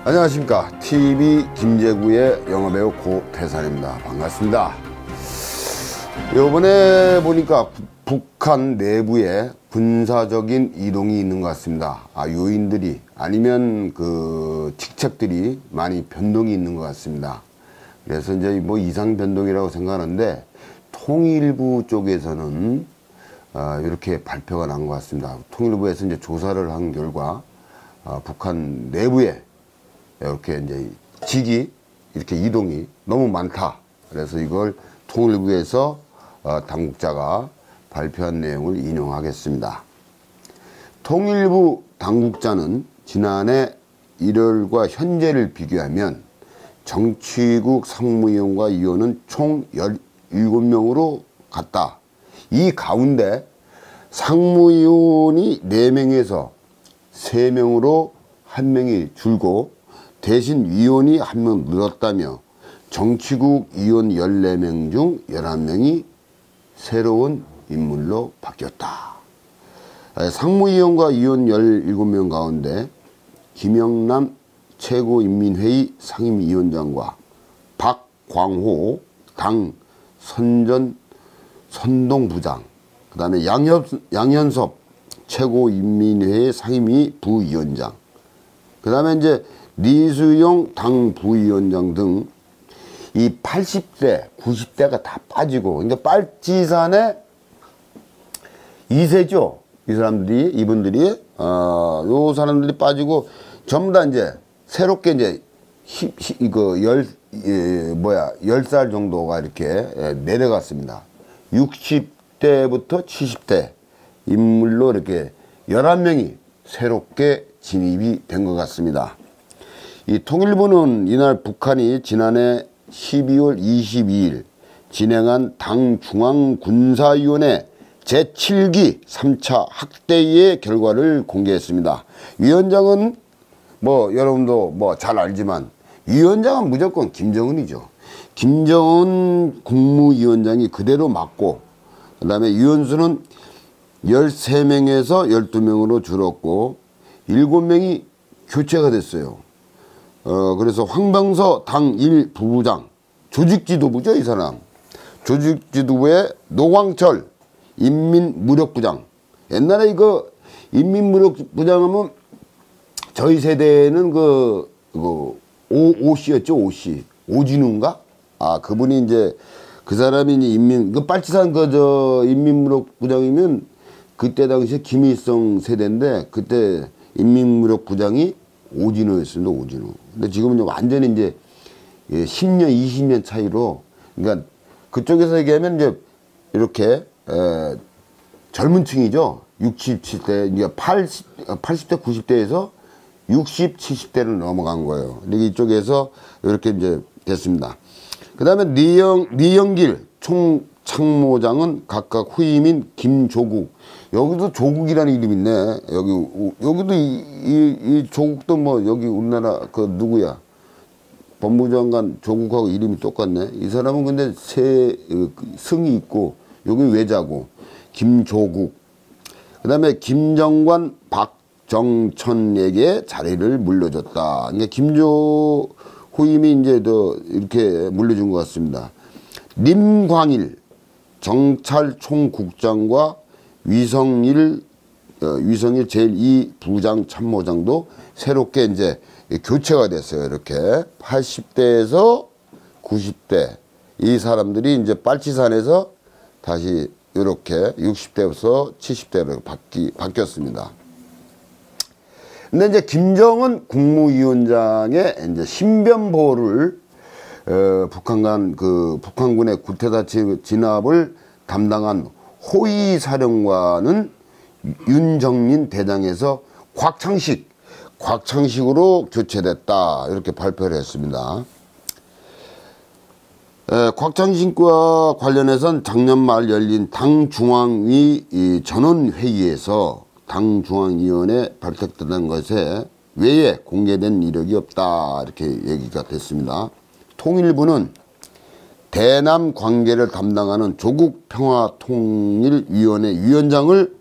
안녕하십니까. TV 김제구의 영화배우 고태산입니다. 반갑습니다. 요번에 보니까 북한 내부에 군사적인 이동이 있는 것 같습니다. 요인들이 아니면 그 직책들이 많이 변동이 있는 것 같습니다. 그래서 이제 뭐 이상 변동이라고 생각하는데 통일부 쪽에서는 이렇게 발표가 난 것 같습니다. 통일부에서 이제 조사를 한 결과 북한 내부에 이렇게 이제 직이 이렇게 이동이 너무 많다. 그래서 이걸 통일부에서 당국자가 발표한 내용을 인용하겠습니다. 통일부 당국자는 지난해 1월과 현재를 비교하면 정치국 상무위원과 위원은 총 17명으로 갔다. 이 가운데 상무위원이 4명에서 3명으로 1명이 줄고 대신 위원이 1명 늘었다며 정치국 위원 14명 중 11명이 새로운 인물로 바뀌었다. 상무위원과 위원 17명 가운데 김영남 최고인민회의 상임위원장과 박광호 당 선동부장, 그 다음에 양현섭 최고인민회의 상임위 부위원장, 그 다음에 이제 리수용 당 부위원장 등 이 80대, 90대가 다 빠지고, 그러니까 빨치산에 2세죠. 이 사람들이, 이분들이, 요 사람들이 빠지고, 전부 다 이제, 새롭게 이제, 10살 정도가 이렇게 내려갔습니다. 60대부터 70대 인물로 이렇게 11명이 새롭게 진입이 된 것 같습니다. 이 통일부는 이날 북한이 지난해 12월 22일 진행한 당 중앙군사위원회 제7기 3차 학대의 결과를 공개했습니다. 위원장은 뭐 여러분도 뭐 잘 알지만 위원장은 무조건 김정은이죠. 김정은 국무위원장이 그대로 맡고, 그 다음에 위원수는 13명에서 12명으로 줄었고 7명이 교체가 됐어요. 그래서 황병서 당 1부부장, 조직지도부죠, 이 사람. 조직지도부의 노광철 인민무력부장. 옛날에 이거 인민무력부장 하면 저희 세대는 오씨였죠, 오씨. 오진우인가? 그분이 이제 그 사람이 이제 빨치산 인민무력부장이면 그때 당시에 김일성 세대인데 그때 인민무력부장이 오진우였습니다, 오진우. 근데 지금은 완전히 이제 10년, 20년 차이로, 그러니까 그쪽에서 얘기하면 이제 이렇게 젊은 층이죠. 67대, 그러니까 80대, 90대에서 60, 70대를 넘어간 거예요. 근데 이쪽에서 이렇게 이제 됐습니다. 그 다음에 리영길 총참모장은 각각 후임인 김조국. 여기도 조국이라는 이름이 있네. 여기도 이 조국도 뭐 여기 우리나라 누구야? 법무장관 조국하고 이름이 똑같네. 이 사람은 근데 승이 있고 여기 외자고 김조국. 그 다음에 김정관 박정천에게 자리를 물려줬다. 그러니까 김조 후임이 이제 이렇게 물려준 것 같습니다. 림광일 정찰총국장과 위성일 제2부장 참모장도 새롭게 이제 교체가 됐어요. 이렇게 80대에서 90대 이 사람들이 이제 빨치산에서 다시 이렇게 60대에서 70대로 바뀌었습니다. 근데 이제 김정은 국무위원장의 이제 신변보호를 북한군의 구테타 진압을 담당한 호위사령관은 윤정린 대장에서 곽창식으로 교체됐다. 이렇게 발표를 했습니다. 곽창식과 관련해서는 작년 말 열린 당 중앙위 전원회의에서 당 중앙위원회 발탁된 것에 외에 공개된 이력이 없다. 이렇게 얘기가 됐습니다. 통일부는 대남 관계를 담당하는 조국평화통일위원회 위원장을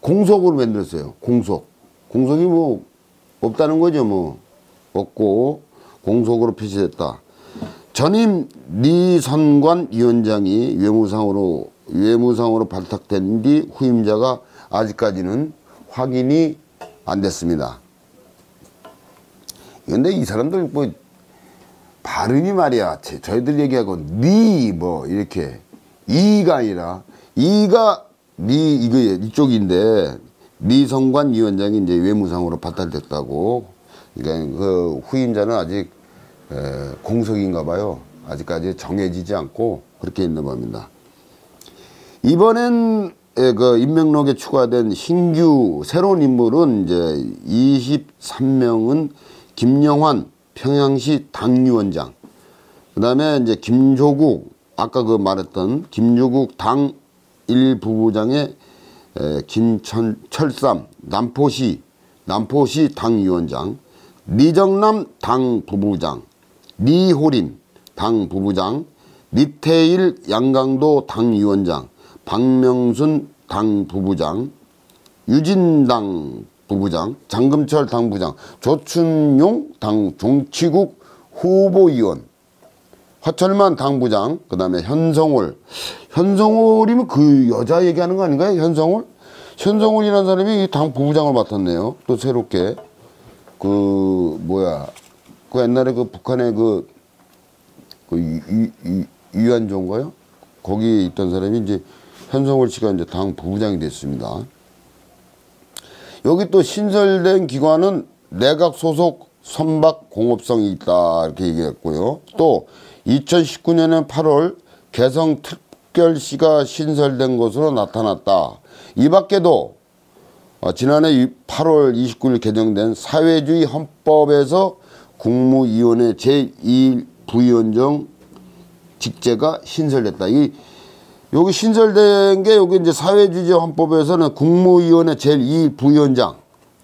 공석으로 만들었어요. 공석이 뭐 없다는 거죠. 뭐 없고 공석으로 표시됐다. 전임 리선관 위원장이 외무상으로 발탁된 뒤 후임자가 아직까지는 확인이 안 됐습니다. 근데 이 사람들 뭐 발음이 말이야, 저희들 얘기하고 니 뭐 이렇게 이가 아니라 이가 니 이거 이쪽인데 리선관 위원장이 이제 외무상으로 발탁됐다고. 그러니까 그 후임자는 아직 공석인가 봐요. 아직까지 정해지지 않고 그렇게 있는 겁니다. 이번엔 그 임명록에 추가된 신규 새로운 인물은 이제 23명은 김영환 평양시 당위원장, 그 다음에 이제 김조국, 아까 그 말했던 김조국 당 1부부장의 김철삼 남포시 당위원장, 리정남 당부부장, 리호림 당부부장, 리태일 양강도 당위원장, 박명순 당부부장, 유진 당부부장, 장금철 당부장, 조춘용 정치국 후보위원, 화철만 당부장, 그 다음에 현성월이면 그 여자 얘기하는 거 아닌가요? 현성월이라는 사람이 당 부부장을 맡았네요. 또 새롭게 그 옛날에 그 북한의 위안조인가요? 거기 있던 사람이 이제 현성월 씨가 이제 당 부부장이 됐습니다. 여기 또 신설된 기관은 내각 소속 선박 공업성이 있다 이렇게 얘기했고요. 또 2019년에 8월 개성특별시가 신설된 것으로 나타났다. 이 밖에도 지난해 8월 29일 개정된 사회주의 헌법에서 국무위원회 제2부위원장 직제가 신설됐다. 여기 신설된 게 여기 이제 사회주의 헌법에서는 국무위원회 제2부위원장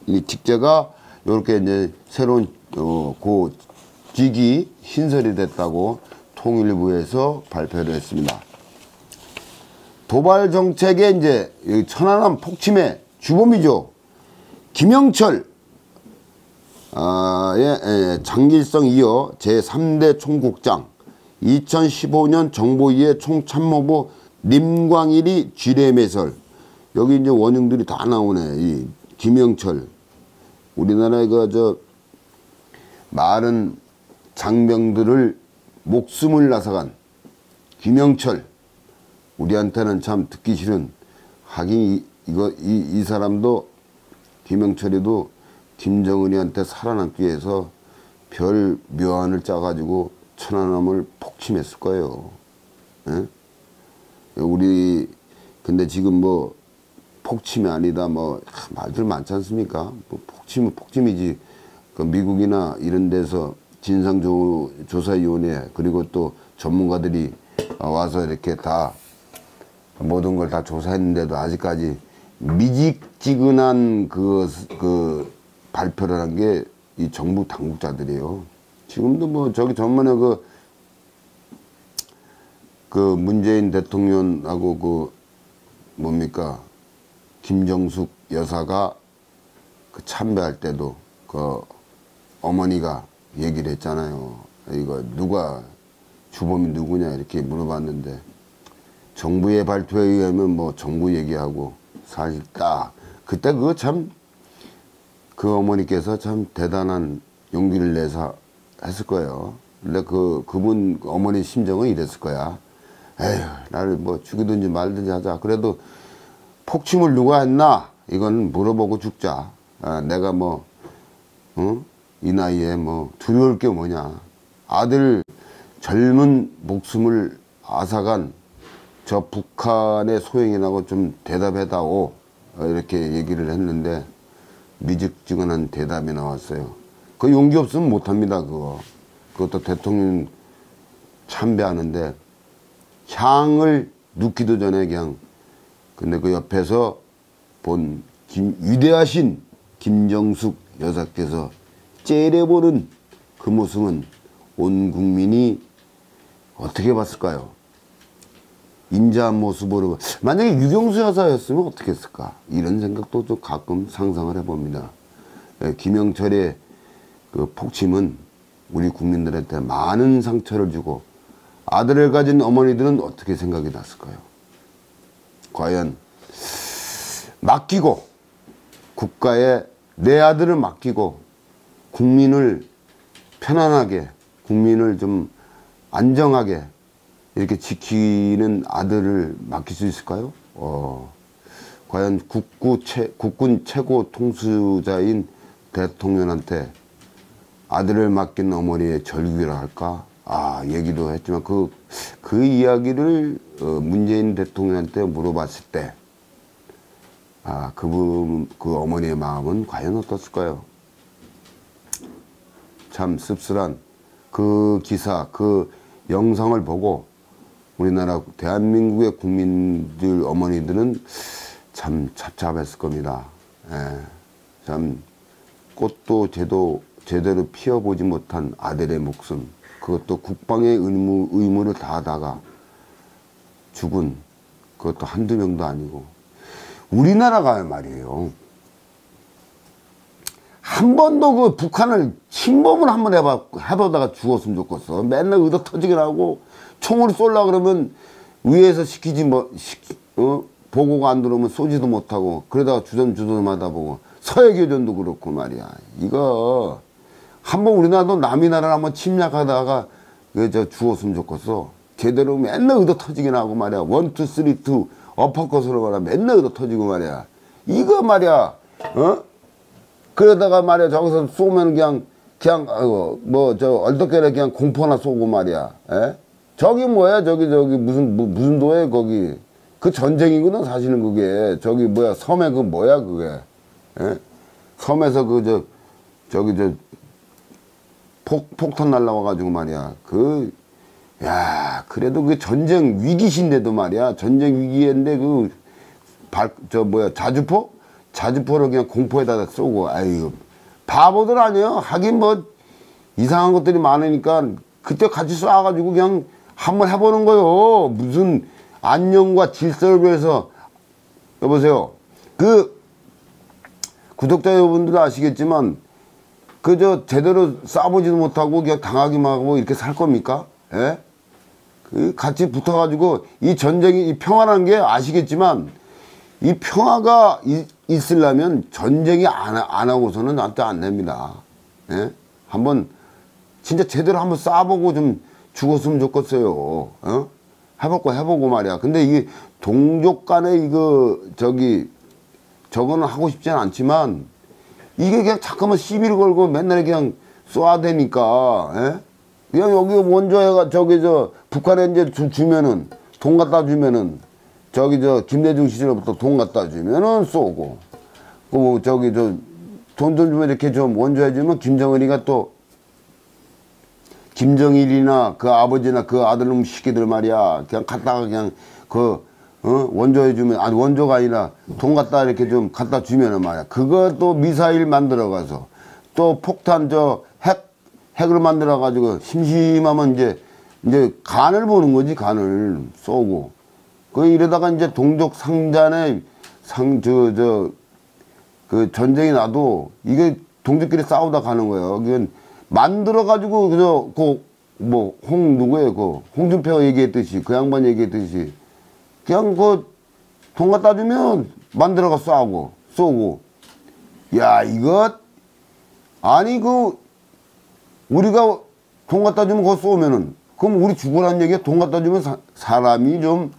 이 직제가 이렇게 이제 새로운 그 직이 신설이 됐다고 통일부에서 발표를 했습니다. 도발 정책의 이제 천안함 폭침의 주범이죠. 김영철 장길성 이어 제3대 총국장, 2015년 정보위의 총참모부 림광일이 지뢰매설. 여기 이제 원흉들이 다 나오네. 이 김영철, 우리나라의 많은 장병들을 목숨을 앗아간 김영철. 우리한테는 참 듣기 싫은, 하긴 이 사람도, 김영철이도 김정은이한테 살아남기 위해서 별 묘안을 짜가지고 천안함을 폭침했을 거예요. 에? 근데 지금 뭐 폭침이 아니다 뭐 말들 많지 않습니까? 뭐 폭침은 폭침이지. 그 미국이나 이런 데서 진상조사위원회 그리고 또 전문가들이 와서 이렇게 다 모든 걸 다 조사했는데도 아직까지 미직지근한 그 발표를 한 게 이 정부 당국자들이에요. 지금도 뭐 저기 전번에 그 문재인 대통령하고 뭡니까 김정숙 여사가 그 참배할 때도 그 어머니가 얘기를 했잖아요. 이거 누가 주범이 누구냐 이렇게 물어봤는데, 정부의 발표에 의하면 뭐 정부 얘기하고, 사실 딱 그때 그 어머니께서 참 대단한 용기를 내서 했을 거예요. 근데 그분 어머니 심정은 이랬을 거야. 에휴, 나를 뭐 죽이든지 말든지 하자. 그래도 폭침을 누가 했나? 이건 물어보고 죽자. 내가 이 나이에 뭐 두려울 게 뭐냐. 아들 젊은 목숨을 앗아간 저 북한의 소행이라고 좀 대답해다오. 이렇게 얘기를 했는데 미직지근한 대답이 나왔어요. 그 용기 없으면 못합니다. 그것도 대통령 참배하는데 향을 눕기도 전에 그냥, 근데 그 옆에서 본 위대하신 김정숙 여사께서 째려보는 그 모습은 온 국민이 어떻게 봤을까요? 인자한 모습으로. 만약에 유경수 여사였으면 어떻게 했을까? 이런 생각도 좀 가끔 상상을 해봅니다. 김영철의 그 폭침은 우리 국민들한테 많은 상처를 주고 아들을 가진 어머니들은 어떻게 생각이 났을까요? 과연 맡기고 국가에 내 아들을 맡기고 국민을 편안하게 국민을 좀 안정하게 이렇게 지키는 아들을 맡길 수 있을까요? 과연 국군 최고 통수자인 대통령한테 아들을 맡긴 어머니의 절규라 할까? 얘기도 했지만 그 이야기를 문재인 대통령한테 물어봤을 때 그 어머니의 마음은 과연 어떻을까요? 참 씁쓸한 그 기사, 그 영상을 보고 우리나라 대한민국의 국민들 어머니들은 참 답답했을 겁니다. 참 꽃도 제대로 피워보지 못한 아들의 목숨, 그것도 국방의 의무를 다하다가 죽은, 그것도 한두 명도 아니고 우리나라가 말이에요. 한 번도 그 북한을 침범을 한번 해보다가 죽었으면 좋겠어. 맨날 의도 터지게 하고 총을 쏠라 그러면 위에서 시키지 보고가 안 들어오면 쏘지도 못하고 그러다가 주섬주섬 하다 보고 서해교전도 그렇고 말이야. 이거 한번 우리나라도 남의 나라를 한번 침략하다가 죽었으면 좋겠어. 제대로 맨날 의도 터지게 하고 말이야. 1, 2, 3, 2 어퍼컷으로 말이야. 맨날 의도 터지고 말이야. 이거 말이야. 그러다가 말이야 저기서 쏘면 그냥 얼떨결에 그냥 공포나 쏘고 말이야. 저기 뭐야 저기 무슨 도에 거기 그 전쟁이구나 사실은 그게. 저기 뭐야 섬에 그 뭐야 그게. 섬에서 폭탄 날라와가지고 말이야. 그래도 그 전쟁 위기신데도 말이야. 전쟁 위기인데 자주포를 그냥 공포에다가 쏘고. 아이고 바보들 아니에요. 하긴 뭐 이상한 것들이 많으니까 그때 같이 쏴가지고 그냥 한번 해보는 거요. 무슨 안녕과 질서를 위해서. 여보세요. 구독자 여러분들도 아시겠지만 제대로 쏴보지도 못하고 그냥 당하기만 하고 이렇게 살 겁니까? 같이 붙어가지고 이 전쟁이 이 평화라는 게 아시겠지만 이 평화가 있으려면 전쟁이 안 하고서는 안 됩니다. 한번 진짜 제대로 한번 쏴보고 좀 죽었으면 좋겠어요. 해보고 말이야. 근데 이게 동족 간에 저거는 하고 싶지는 않지만 이게 그냥 잠깐만 시비를 걸고 맨날 그냥 쏴야 되니까. 그냥 여기 원조해가 북한에 이제 주면은 돈 갖다 주면은 김대중 시절부터 돈 갖다 주면은 쏘고 돈 좀 주면 이렇게 좀 원조해주면 김정은이가 또 김정일이나 그 아버지나 그 아들놈 시키들 말이야 그냥 갖다가 그냥 원조해주면 원조가 아니라 돈 갖다 이렇게 좀 갖다 주면은 말이야 그거 또 미사일 만들어 가서 또 폭탄 핵을 만들어 가지고 심심하면 이제 간을 보는 거지. 간을 쏘고 이러다가 이제 동족 상잔에 그 전쟁이 나도 이게 동족끼리 싸우다 가는 거예요. 이건 만들어 가지고 홍준표 얘기했듯이 그 양반 얘기했듯이 그냥 돈 갖다 주면 만들어가 쏘고. 야 이거 아니 우리가 돈 갖다 주면 그거 쏘면은 그럼 우리 죽으라는 얘기야. 돈 갖다 주면 사람이 좀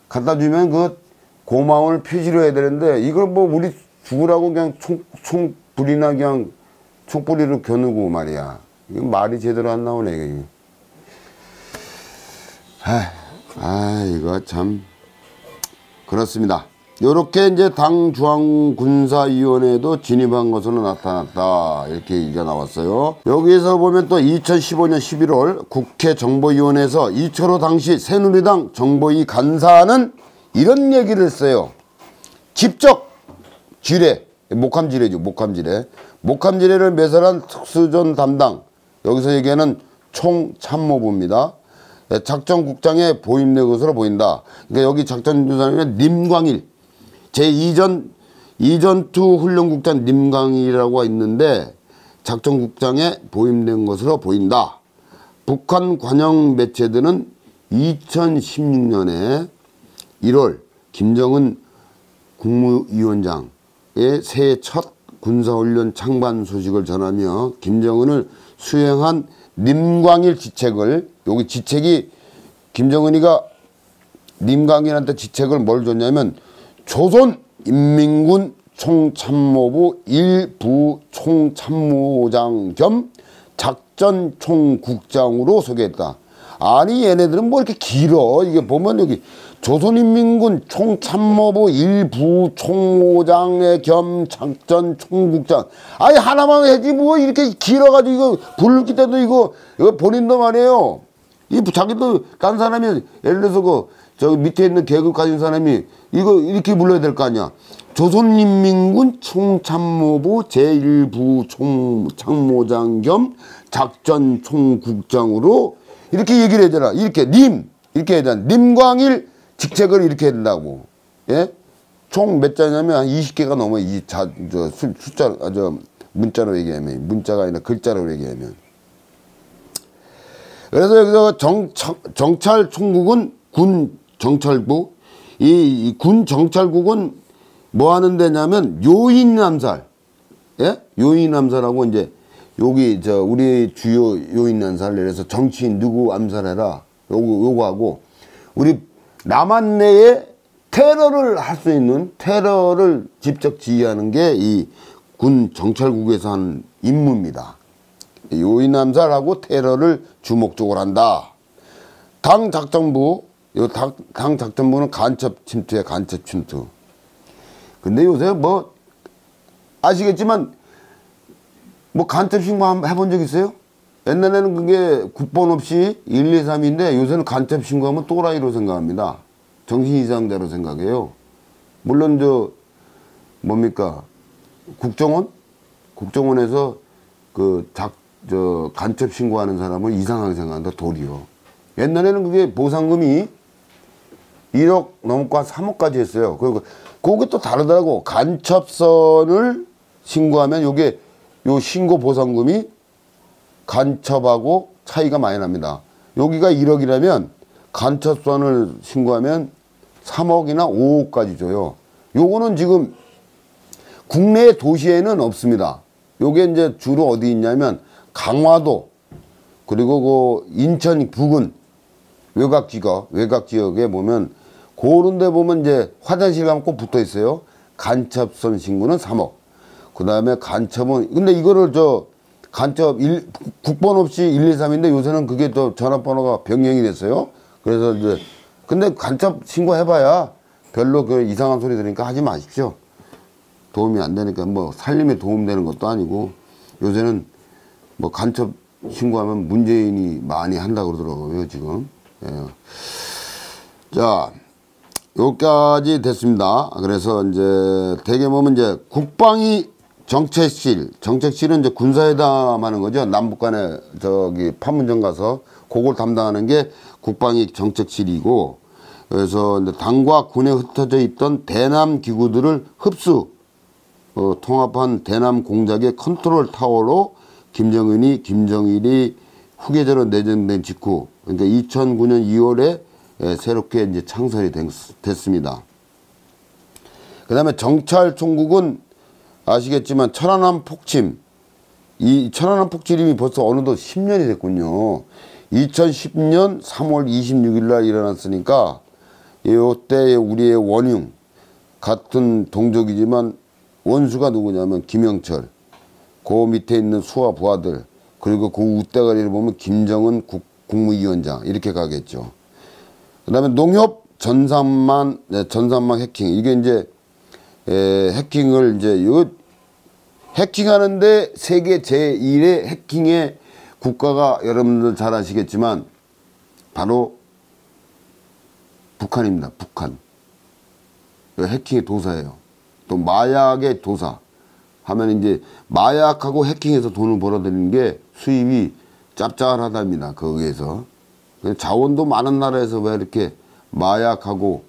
갖다 주면 고마움을 표시를 해야 되는데 이걸 우리 죽으라고 그냥 총불이나 그냥 총뿌리로 겨누고 말이야. 이거 말이 제대로 안 나오네 이게. 이거 참 그렇습니다. 요렇게 이제 당 중앙군사위원회도 진입한 것으로 나타났다. 이렇게 얘기가 나왔어요. 여기에서 보면 또 2015년 11월 국회 정보위원회에서 이철호 당시 새누리당 정보위 간사는 이런 얘기를 했어요. 직접 지뢰, 목함지뢰죠. 목함지뢰를 매설한 특수전 담당, 여기서 얘기하는 총참모부입니다. 작전국장에 보임된 것으로 보인다. 그러니까 여기 작전주사는 님광일, 제2전투 훈련국장 님광일이라고 있는데 작전국장에 보임된 것으로 보인다. 북한 관영 매체들은 2016년에 1월 김정은 국무위원장의 새해 첫 군사훈련 창반 소식을 전하며 김정은을 수행한 님광일 지책을, 여기 지책이 김정은이가 님광일한테 지책을 뭘 줬냐면 조선인민군 총참모부 1부 총참모장 겸 작전총국장으로 소개했다. 아니 얘네들은 뭐 이렇게 길어. 이게 보면 여기 조선인민군 총참모부 1부 총모장의 겸 작전총국장. 아니 하나만 해지 뭐 이렇게 길어가지고 이거 부를 때도 이거 본인도 말이에요. 이 자기도 간 사람이 예를 들어서 저기 밑에 있는 계급 가진 사람이 이거 이렇게 불러야 될 거 아니야. 조선인민군 총참모부 제1부 총참모장 겸 작전총국장으로 이렇게 얘기를 해야 되나. 이렇게 이렇게 해야 되나. 님광일 직책을 이렇게 해야 된다고. 예? 총 몇 자냐면 한 20개가 넘어. 숫자, 문자로 얘기하면. 문자가 아니라 글자로 얘기하면. 그래서 여기서 정찰총국은 군 정찰부, 이 군 정찰국은 뭐 하는 데냐면 요인 암살, 예? 요인 암살하고 이제 여기 우리 주요 요인 암살, 그래서 정치인 누구 암살해라, 요거 하고 우리 남한 내에 테러를 할 수 있는, 테러를 직접 지휘하는 게 이 군 정찰국에서 한 임무입니다. 요인 암살하고 테러를 주목적으로 한다. 당 작전부, 당 작전부는 간첩 침투야, 간첩 침투. 근데 요새 뭐 아시겠지만 뭐 간첩 신고 해본 적 있어요? 옛날에는 그게 국번 없이 1, 2, 3인데 요새는 간첩 신고하면 또라이로 생각합니다. 정신 이상자로 생각해요. 물론 뭡니까 국정원에서 간첩 신고하는 사람을 이상하게 생각한다, 도리어. 옛날에는 그게 보상금이 1억 넘고 한 3억까지 했어요. 그리고 그게 또 다르더라고. 간첩선을 신고하면 요 신고 보상금이 간첩하고 차이가 많이 납니다. 여기가 1억이라면 간첩선을 신고하면 3억이나 5억까지 줘요. 요거는 지금 국내 도시에는 없습니다. 요게 이제 주로 어디 있냐면 강화도, 그리고 인천 부근 외곽 지역에 보면 그런 데 보면 이제 화장실 가면 꼭 붙어 있어요. 간첩선 신고는 3억. 그 다음에 간첩은, 근데 이거를 간첩 국번 없이 1, 2, 3인데 요새는 그게 또 전화번호가 변경이 됐어요. 그래서 근데 간첩 신고해봐야 별로 이상한 소리 들으니까 하지 마십시오. 도움이 안 되니까, 뭐 살림에 도움되는 것도 아니고, 요새는 뭐 간첩 신고하면 문재인이 많이 한다고 그러더라고요, 지금. 예. 자, 여기까지 됐습니다. 그래서 이제 대개 보면 이제 국방위 정책실은 이제 군사회담 하는 거죠. 남북 간에 판문점 가서 그걸 담당하는 게 국방위 정책실이고, 그래서 이제 당과 군에 흩어져 있던 대남 기구들을 통합한 대남 공작의 컨트롤 타워로 김정일이 후계자로 내정된 직후, 그러니까 2009년 2월에 새롭게 이제 창설이 됐습니다. 그 다음에 정찰총국은 아시겠지만 천안함 폭침, 이 천안함 폭침이 벌써 어느덧 10년이 됐군요. 2010년 3월 26일 날 일어났으니까 이때 우리의 원흉, 같은 동족이지만 원수가 누구냐면 김영철, 그 밑에 있는 수하 부하들, 그리고 그 웃대가리를 보면 김정은 국무위원장, 이렇게 가겠죠. 그 다음에 농협 전산망 해킹. 이게 이제 해킹을 해킹하는데 세계 제1의 해킹의 국가가 여러분들 잘 아시겠지만 바로 북한입니다. 북한. 해킹의 도사예요. 또 마약의 도사 하면 이제 마약하고 해킹해서 돈을 벌어들이는 게 수입이 짭짤하답니다. 거기에서. 자원도 많은 나라에서 왜 이렇게 마약하고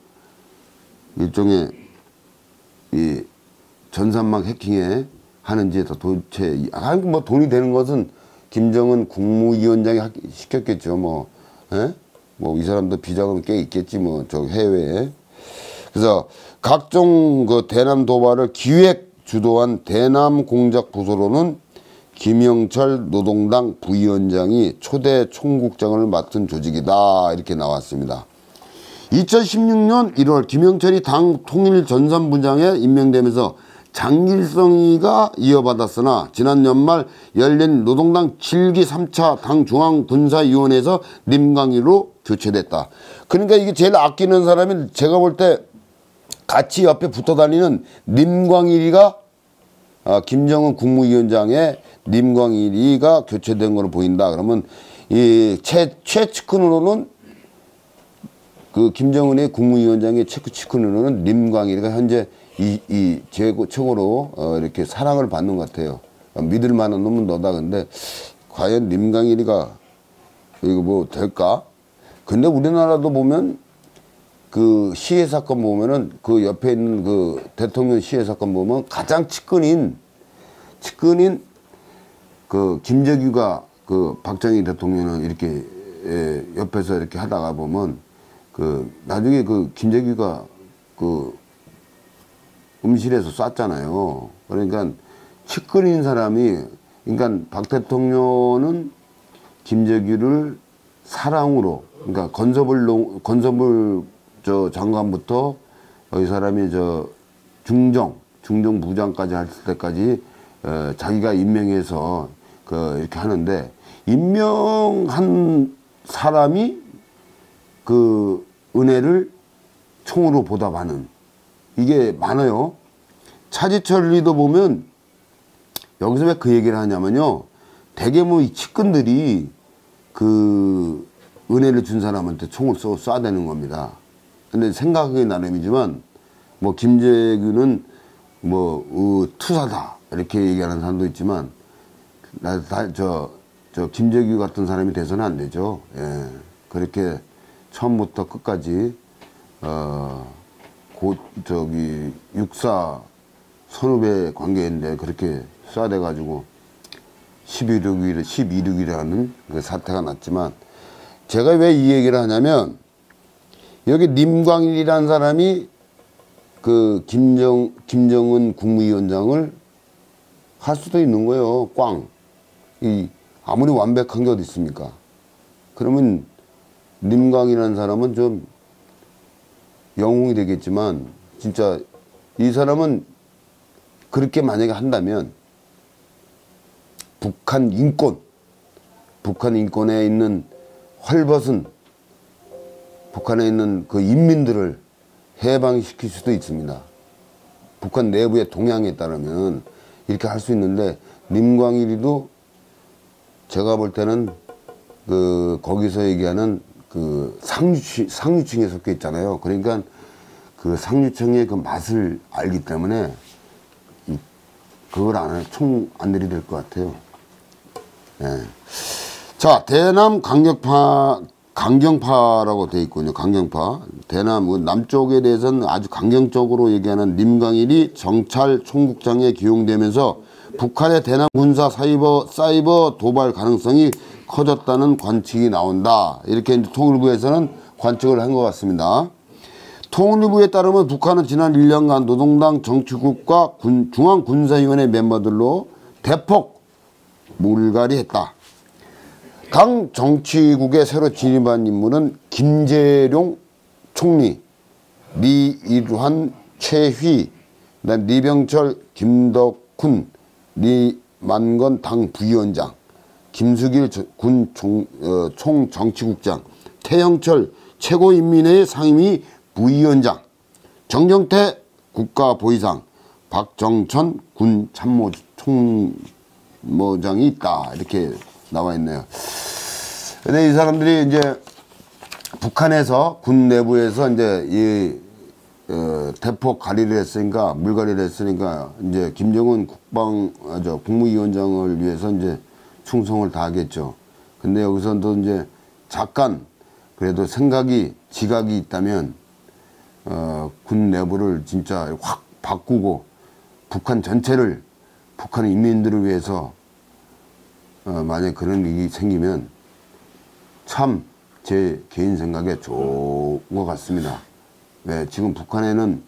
일종의 이 전산망 해킹에 하는지 도대체 뭐 돈이 되는 것은 김정은 국무위원장이 시켰겠죠. 뭐 이 사람도 비자금 꽤 있겠지 뭐 저 해외에. 그래서 각종 그 대남 도발을 기획 주도한 대남 공작 부서로는 김영철 노동당 부위원장이 초대 총국장을 맡은 조직이다 이렇게 나왔습니다. 2016년 1월 김영철이 당 통일전산부장에 임명되면서 장길성이가 이어받았으나 지난 연말 열린 노동당 7기 3차 당 중앙군사위원회에서 님광희로 교체됐다. 그러니까 이게 제일 아끼는 사람이 제가 볼 때 같이 옆에 붙어 다니는 님광일이가 김정은 국무위원장의 님광일이가 교체된 걸로 보인다. 그러면 이 최측근으로는 그 김정은의 국무위원장의 최측근으로는 님광일이가 현재 이 최고로 이렇게 사랑을 받는 것 같아요. 믿을 만한 놈은 너다. 근데 과연 님광일이가 이거 뭐 될까? 근데 우리나라도 보면 그 시해 사건 보면은 그 옆에 있는 그 대통령 시해 사건 보면 가장 측근인 그 김재규가 그 박정희 대통령은 이렇게 옆에서 이렇게 하다가 보면 그 나중에 그 김재규가 그 음실에서 쐈잖아요. 그러니까 측근인 사람이 그러니까 박 대통령은 김재규를 사랑으로 그러니까 건설물 저 장관부터 이 사람이 저 중정 부장까지 할 때까지 자기가 임명해서 이렇게 하는데 임명한 사람이 그 은혜를 총으로 보답하는 이게 많아요. 차지철리도 보면 여기서 왜 그 얘기를 하냐면요. 대개 뭐 이 측근들이 그 은혜를 준 사람한테 총을 쏴대는 겁니다. 근데 생각이 나름이지만 뭐 김재규는 뭐 투사다 이렇게 얘기하는 사람도 있지만 저 김재규 같은 사람이 돼서는 안 되죠. 예. 그렇게 처음부터 끝까지 육사 선후배 관계인데 그렇게 쏴대가지고 12.6이라는 그 사태가 났지만 제가 왜 이 얘기를 하냐면 여기 님광일이라는 사람이 그 김정은 국무위원장을 할 수도 있는 거예요. 꽝. 아무리 완벽한 게 어디 있습니까? 그러면 님광이라는 사람은 좀 영웅이 되겠지만 진짜 이 사람은 그렇게 만약에 한다면 북한 인권에 있는 헐벗은 북한에 있는 그 인민들을 해방시킬 수도 있습니다. 북한 내부의 동향에 따르면 이렇게 할 수 있는데 님광일이도 제가 볼 때는 그 거기서 얘기하는 그 상류층에 섞여 있잖아요. 그러니까 그 상류층의 그 맛을 알기 때문에 그걸 총 안 내리될 것 같아요. 예. 자, 대남 강경파라고 돼 있군요. 강경파. 대남 남쪽에 대해서는 아주 강경적으로 얘기하는 님광일이 정찰 총국장에 기용되면서 북한의 대남 군사 사이버 도발 가능성이 커졌다는 관측이 나온다. 이렇게 이제 통일부에서는 관측을 한 것 같습니다. 통일부에 따르면 북한은 지난 1년간 노동당 정치국과 중앙군사위원회 멤버들로 대폭 몰갈이했다. 당 정치국에 새로 진입한 인물은 김재룡 총리, 리일환, 최휘, 리병철, 김덕훈, 리만건 당 부위원장, 김수길 군 총정치국장, 태영철 최고인민회의 상임위 부위원장, 정경태 국가보위상, 박정천 군 참모총장이 있다. 이렇게 나와 있네요. 근데 이 사람들이 이제 북한에서 군 내부에서 이제 대폭 가리를 했으니까 물갈이를 했으니까 이제 김정은 국무위원장을 위해서 이제 충성을 다하겠죠. 근데 여기서도 이제 잠깐 그래도 지각이 있다면 군 내부를 진짜 확 바꾸고 북한 전체를 북한 인민들을 위해서 만약 그런 일이 생기면 참 제 개인 생각에 좋은 것 같습니다. 왜? 지금 북한에는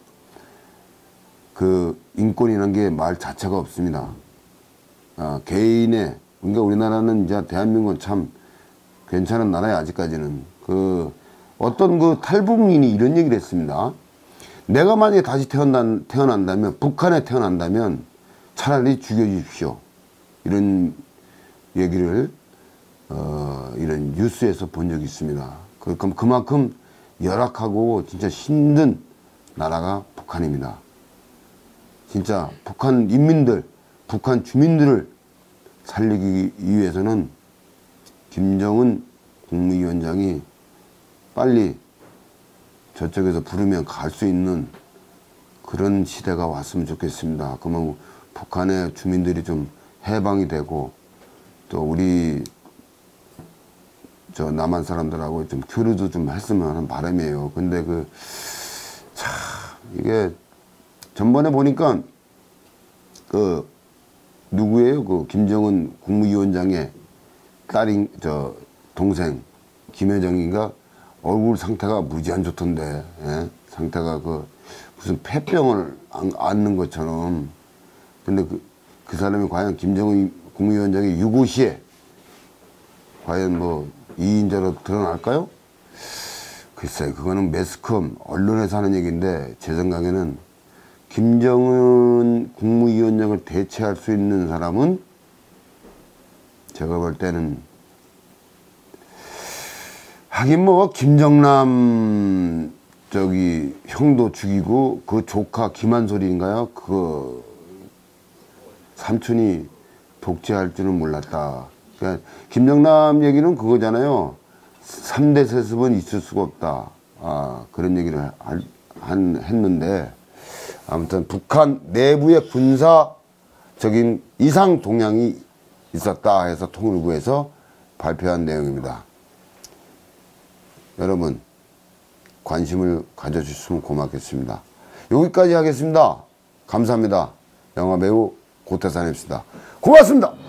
그 인권이라는 게 말 자체가 없습니다. 개인의, 그러니까 우리나라는 이제 대한민국은 참 괜찮은 나라야, 아직까지는. 어떤 그 탈북민이 이런 얘기를 했습니다. 내가 만약에 다시 태어난다면, 북한에 태어난다면 차라리 죽여주십시오. 이런 얘기를, 이런 뉴스에서 본 적이 있습니다. 그만큼 열악하고 진짜 힘든 나라가 북한입니다. 진짜 북한 인민들, 북한 주민들을 살리기 위해서는 김정은 국무위원장이 빨리 저쪽에서 부르면 갈 수 있는 그런 시대가 왔으면 좋겠습니다. 그러면 북한의 주민들이 좀 해방이 되고 또 우리 저 남한 사람들하고 좀 교류도 좀 했으면 하는 바람이에요. 근데 참 이게 전번에 보니까 누구예요? 김정은 국무위원장의 딸인 동생 김여정인가 얼굴 상태가 무지 안 좋던데. 예? 상태가 무슨 폐병을 앓는 것처럼. 근데 그 사람이 과연 김정은 국무위원장의 유고시에 과연 뭐 이인자로 드러날까요? 글쎄, 그거는 매스컴 언론에서 하는 얘기인데 제 생각에는 김정은 국무위원장을 대체할 수 있는 사람은 제가 볼 때는 하긴 뭐 김정남 형도 죽이고 그 조카 김한솔인가요? 삼촌이 독재할 줄은 몰랐다. 그러니까 김정남 얘기는 그거잖아요. 3대 세습은 있을 수가 없다. 그런 얘기를 했는데 아무튼 북한 내부의 군사적인 이상 동향이 있었다 해서 통일부에서 발표한 내용입니다. 여러분 관심을 가져주시면 고맙겠습니다. 여기까지 하겠습니다. 감사합니다. 영화배우 고태산입니다. 고맙습니다.